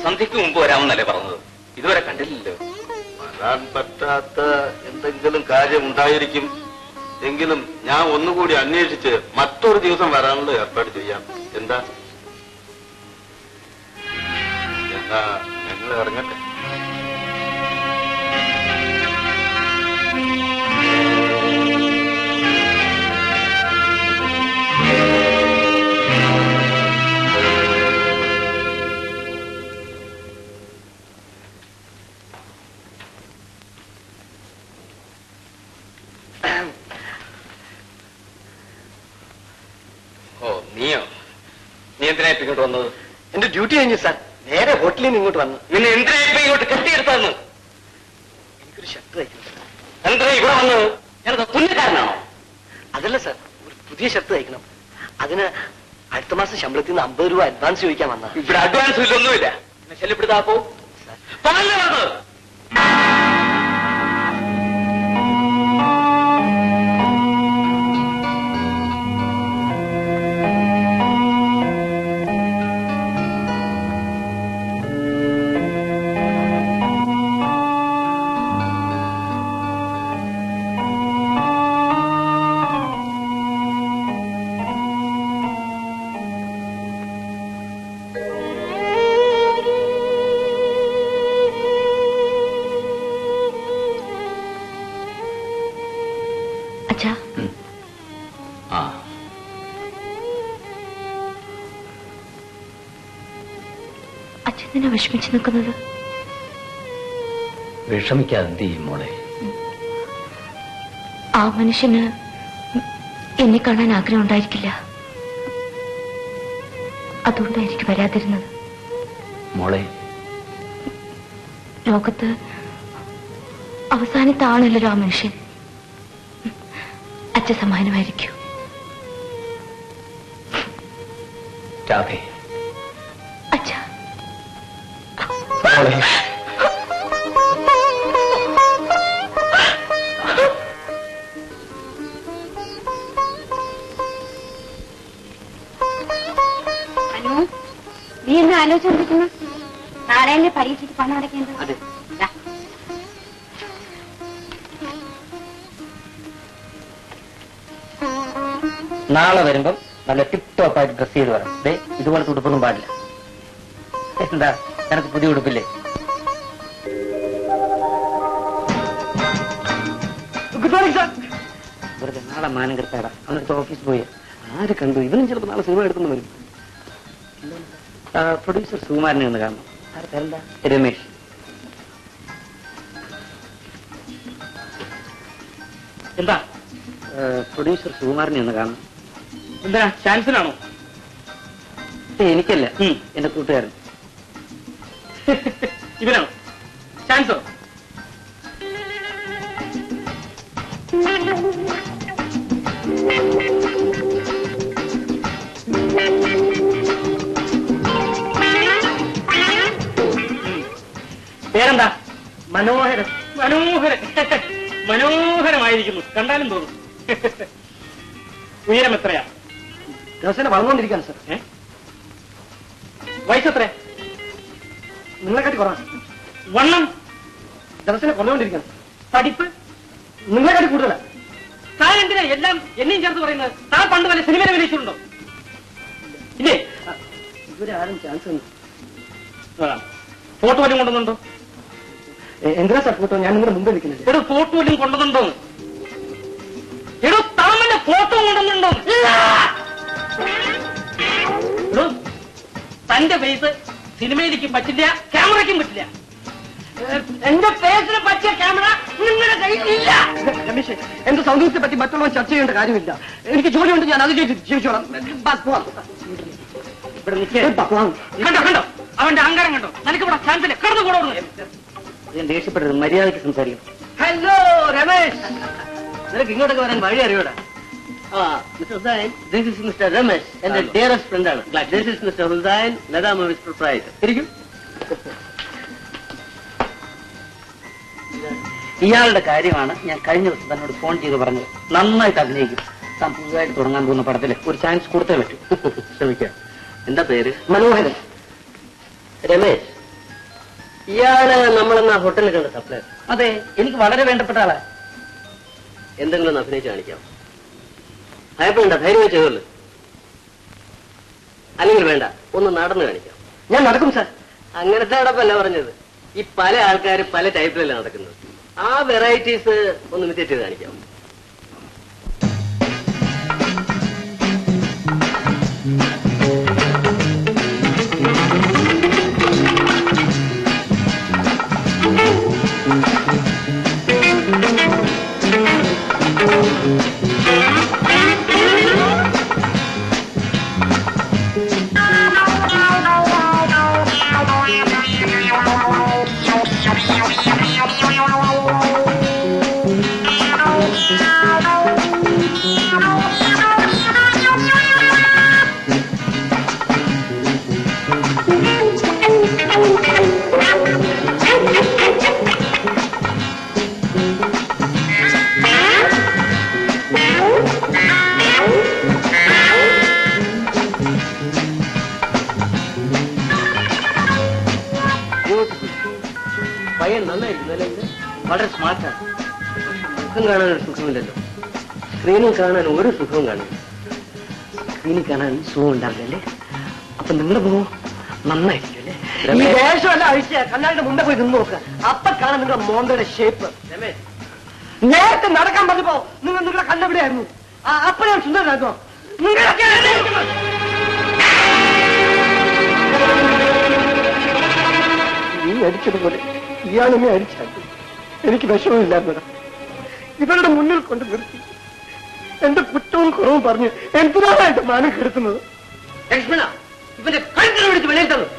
സന്ധ്യക്ക് മുമ്പ് വരാമെന്നല്ലേ പറഞ്ഞത്? ഇതുവരെ കണ്ടില്ലല്ലോ. വരാൻ പറ്റാത്ത എന്തെങ്കിലും കാര്യം ഉണ്ടായിരിക്കും. എങ്കിലും ഞാൻ ഒന്നുകൂടി അന്വേഷിച്ച് മറ്റൊരു ദിവസം വരാനുള്ള ഏർപ്പാട് ചെയ്യാം. എന്താ ഞങ്ങൾ ഇറങ്ങട്ടെ? നീയോ? നീ എന്തിനാ ഇങ്ങോട്ട് വന്നത്? എന്റെ ഡ്യൂട്ടി കഴിഞ്ഞു സാർ. നേരെ ഹോട്ടലിൽ നിന്ന് ഇങ്ങോട്ട് വന്നു. പിന്നെ എന്തിനാ ഇങ്ങോട്ട് കെട്ടിയെടുത്തതെന്ന്? എനിക്കൊരു ഷർട്ട് തയ്ക്കണം. എന്തിനാ ഇവിടെ വന്നത്? ഞാനത് തുന്നക്കാരനാണോ? അതല്ല സാർ, ഒരു പുതിയ ഷർട്ട് തയ്ക്കണം. അതിന് അടുത്ത മാസം ശമ്പളത്തിൽ നിന്ന് 50 രൂപ അഡ്വാൻസ് ചോദിക്കാൻ വന്ന. ഇവിടെ അഡ്വാൻസ് ഇല്ലൊന്നുമില്ല. ശല്യപ്പെടുത്താപ്പോ അച്ഛനെ വിഷമിച്ചു നിൽക്കുന്നത്? വിഷമിക്കാതെ എന്ത് ചെയ്യും മോളെ? ആ മനുഷ്യന് എന്നെ കാണാൻ ആഗ്രഹം ഉണ്ടായിരിക്കില്ല. അതുകൊണ്ടായിരിക്കും വരാതിരുന്നത്. മോളെ, ലോകത്ത് അവസാനത്തെ ആണല്ലോ ആ മനുഷ്യൻ. അച്ഛൻ സമാനമായിരിക്കും. രാധേ, അച്ഛാ, മോളെ, നീ എന്താ ആലോചിച്ചോണ്ടിരിക്കുന്നു? നാളെയല്ലേ പരീക്ഷയ്ക്ക് പണം അടയ്ക്കേണ്ടത്? അതെ. നാളെ വരുമ്പം നല്ല ടിപ് ടോപ്പ് ആയിട്ട് ഡ്രസ് ചെയ്ത് വരാം. ഇതുപോലത്തെ ഉടുപ്പൊന്നും പാടില്ല. എന്താ, എനിക്ക് പുതിയ ഉടുപ്പില്ലേ? Good morning sir. വെറുതെ നാളെ മാനം കെട്ടാടാ. അന്നത്തെ ഓഫീസിൽ പോയി ആര് കണ്ടു? ഇവനും ചിലപ്പോൾ നാളെ സിനിമ എടുക്കുന്നു വരും. പ്രൊഡ്യൂസർ സുകുമാരനെ ഒന്ന് കാണണം. ആർക്കല്ല? രമേശ്. എന്താ? പ്രൊഡ്യൂസർ സുകുമാരനെ ഒന്ന് കാണണം. എന്താ, ചാൻസിനാണോ? എനിക്കല്ല, എന്റെ കൂട്ടുകാരൻ. ഇവനാണോ ചാൻസോ? പേരെന്താ? മനോഹരൻ. മനോഹരൻ, മനോഹരമായിരിക്കുന്നു. കണ്ടാലും തോന്നും. ഉയരം എത്രയാ? ദിവസേന വളർന്നുകൊണ്ടിരിക്കുകയാണ് സാർ. വയസ്സെത്രയാ? നിങ്ങളെക്കാട്ടി കുറവാണ്. വണ്ണം ദിവസേന കുറഞ്ഞുകൊണ്ടിരിക്കുകയാണ്. പഠിപ്പ് നിങ്ങളെക്കാട്ടി കൂടുതലാണ്. താൻ എന്തിനാ എല്ലാം എന്നെയും ചേർത്ത് പറയുന്നത്? താൻ പണ്ട് വല്ല സിനിമയിൽ അഭിനയിച്ചിട്ടുണ്ടോ? ഇല്ലേ? ഇതുവരെ ആരും ചാൻസ് തന്നു. ഫോട്ടോ വല്ലതും കൊണ്ടുവന്നുണ്ടോ? എന്തിനാ സാർ ഫോട്ടോ? ഞാൻ നിങ്ങളുടെ മുമ്പേ നിൽക്കുന്നില്ല. എടോ, ഫോട്ടോ വല്ലതും കൊണ്ടുവന്നുണ്ടോ? എടോ, താമന്റെ ഫോട്ടോ കൊണ്ടുവന്നുണ്ടോ? എടോ, തന്റെ ഫേസ് സിനിമയിലേക്കും പറ്റില്ല, ക്യാമറയ്ക്കും പറ്റില്ല. എന്റെ ഫേസിന് പറ്റിയ ക്യാമറ നിങ്ങളുടെ കയ്യിലില്ല. രമേശ്, എന്റെ സൗന്ദര്യത്തെ പറ്റി മറ്റുള്ളവർ ചർച്ച ചെയ്യേണ്ട കാര്യമില്ല. എനിക്ക് ജോലിയുണ്ട്, ഞാൻ അത് ജീവിച്ചോളാം. ഇവിടെ കണ്ടോ കണ്ടോ അവന്റെ അഹങ്കാരം കണ്ടോ? നിനക്ക് ഇവിടെ ചാൻസില്ല. കിടന്നു കൂടോ. ഞാൻ ദേഷ്യപ്പെട്ടത് മര്യാദയ്ക്ക് സംസാരിക്കണം. ഹലോ രമേശ്, നിനക്ക് ഇങ്ങോട്ടൊക്കെ വരാൻ വഴി അറിയൂടാ? Mr. Hussain, this is Mr. Ramesh, എന്റെ dearest friend ആണ്. This is Mr. Hussain, Lada Movies proprietor. ഇരിക്കും. ഇയാളുടെ കാര്യമാണ് ഞാൻ കഴിഞ്ഞ ദിവസം തന്നോട് ഫോൺ ചെയ്ത് പറഞ്ഞത്. നന്നായിട്ട് അഭിനയിക്കും. താൻ പുതുതായിട്ട് തുടങ്ങാൻ പോകുന്ന പടത്തിൽ ഒരു ചാൻസ് കൊടുത്തേ പറ്റൂ. ശ്രമിക്കാം. എന്താ പേര്? മനോഹരൻ. രമേശ്, ഇയാള് നമ്മളെന്നാ ഹോട്ടലിൽ കണ്ട സപ്ലൈ? അതെ, എനിക്ക് വളരെ വേണ്ടപ്പെട്ട ആളാ. എന്തെങ്കിലും ഒന്ന് അഭിനയിച്ച് കാണിക്കാം. ഭയപ്പെടണ്ട, ധൈര്യം ചെയ്തോളൂ. അല്ലെങ്കിൽ വേണ്ട, ഒന്ന് നടന്നു കാണിക്കാം. ഞാൻ നടക്കും സാർ. അങ്ങനത്തെ നടപ്പല്ല പറഞ്ഞത്. ഈ പല ആൾക്കാർ പല ടൈപ്പിലല്ല നടക്കുന്നത്. ആ വെറൈറ്റീസ് ഒന്ന് ഇമിറ്റേറ്റ് ചെയ്ത് കാണിക്കാം. പയ്യൻ നന്നായിരിക്കുന്നല്ലേ? വളരെ സ്മാർട്ടാണ്. മുഖം കാണാൻ ഒരു സുഖമില്ലല്ലോ. സ്ക്രീനിൽ കാണാൻ ഒരു സുഖവും കാണില്ല. സ്ക്രീനിൽ കാണാൻ സുഖം ഉണ്ടാവില്ലല്ലേ? അപ്പൊ നിങ്ങളുടെ മുഖം നന്നായിരിക്കും അല്ലേ? ഈ വേഷമല്ല അഴിച്ച കണ്ണാടിന്റെ മുമ്പേ പോയി നിന്ന് നോക്കുക. അപ്പൊ കാണാൻ നിങ്ങളുടെ മോന്തയുടെ ഷേപ്പ്. നേരത്തെ നടക്കാൻ പറഞ്ഞപ്പോ നിങ്ങളുടെ കണ്ണെവിടെയായിരുന്നു? അപ്പൊ ഞാൻ സുന്ദരനായിരുന്നോ? നീ അടിച്ചതുപോലെ ഇയാളെന്നെ അടിച്ചാൽ എനിക്ക് വിഷമമില്ലായിരുന്നതാ. ഇവരുടെ മുന്നിൽ കൊണ്ട് നിർത്തി എന്റെ കുറ്റവും കുറവും പറഞ്ഞ് എന്തിനാണ് മാനം കെടുത്തുന്നത്? ലക്ഷ്മണ, ഇവന്റെ കഴുത്തിൽ പിടിച്ച് വിലയിരുത്തുന്നു.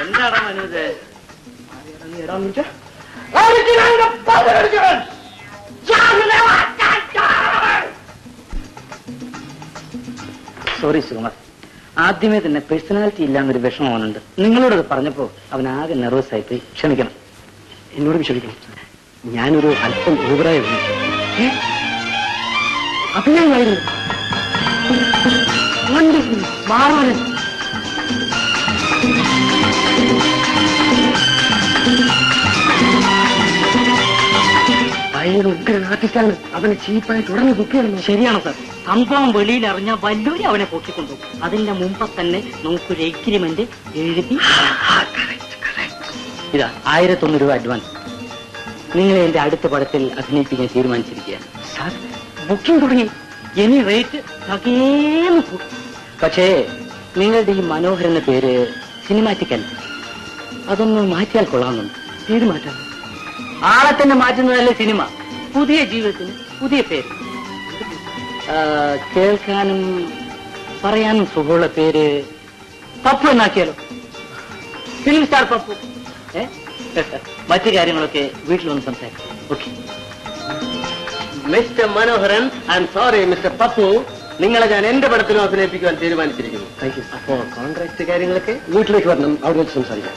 എന്താടാ മനോജ്? സോറി സുകുമാർ, ആദ്യമേ തന്നെ പേഴ്സണാലിറ്റി ഇല്ലാന്നൊരു വിഷമം അവനുണ്ട്. നിങ്ങളോടത് പറഞ്ഞപ്പോ അവൻ ആകെ നെർവസ് ആയിപ്പോയി. ക്ഷമിക്കണം. എന്നോട് ക്ഷമിക്കണം. ഞാനൊരു അല്പം ഓവറായി അഭിനയമായിരുന്നു. മാറവന് ആർട്ടിസ്റ്റാണ്. അവനെ ചീപ്പായി തുടർന്ന് കുട്ടിയാണ്. ശരിയാണ് സാർ. സംഭവം വെളിയിൽ അറിഞ്ഞാൽ വല്ലൂരി അവനെ പൊക്കിക്കൊണ്ടുപോകും. അതിന്റെ മുമ്പ് തന്നെ നമുക്കൊരു എഗ്രിമെന്റ് എഴുതി ഇതാ 1001 രൂപ അഡ്വാൻസ്. നിങ്ങളെ എന്റെ അടുത്ത പടത്തിൽ അഭിനയിപ്പിക്കാൻ തീരുമാനിച്ചിരിക്കുകയാണ്. സാർ, ബുക്കിംഗ് തുടങ്ങി. ഇനി റേറ്റ് തകേന്ന് കൂടും. പക്ഷേ നിങ്ങളുടെ ഈ മനോഹരന്റെ പേര് സിനിമാറ്റിക് അല്ല. അതൊന്ന് മാറ്റിയാൽ കൊള്ളാമെന്നുണ്ട്. പേര് മാറ്റാം. ആളെ തന്നെ മാറ്റുന്നതല്ലേ സിനിമ. പുതിയ ജീവിതത്തിന് പുതിയ പേര്. കേൾക്കാനും പറയാനും സുഖമുള്ള പേര് പപ്പു എന്നാക്കിയാലോ? Film star Pappu. മറ്റു കാര്യങ്ങളൊക്കെ വീട്ടിൽ വന്ന് സംസാരിക്കാം. Okay mister Manoharan, I am sorry mister Pappu, നിങ്ങളെ ഞാൻ എന്റെ പടത്തിലും അഭിനയിപ്പിക്കുവാൻ തീരുമാനിച്ചിരിക്കുന്നു. അപ്പോ കോൺട്രാക്ട് കാര്യങ്ങളൊക്കെ വീട്ടിലേക്ക് വരണം, അവിടെ വെച്ച് സംസാരിക്കാം.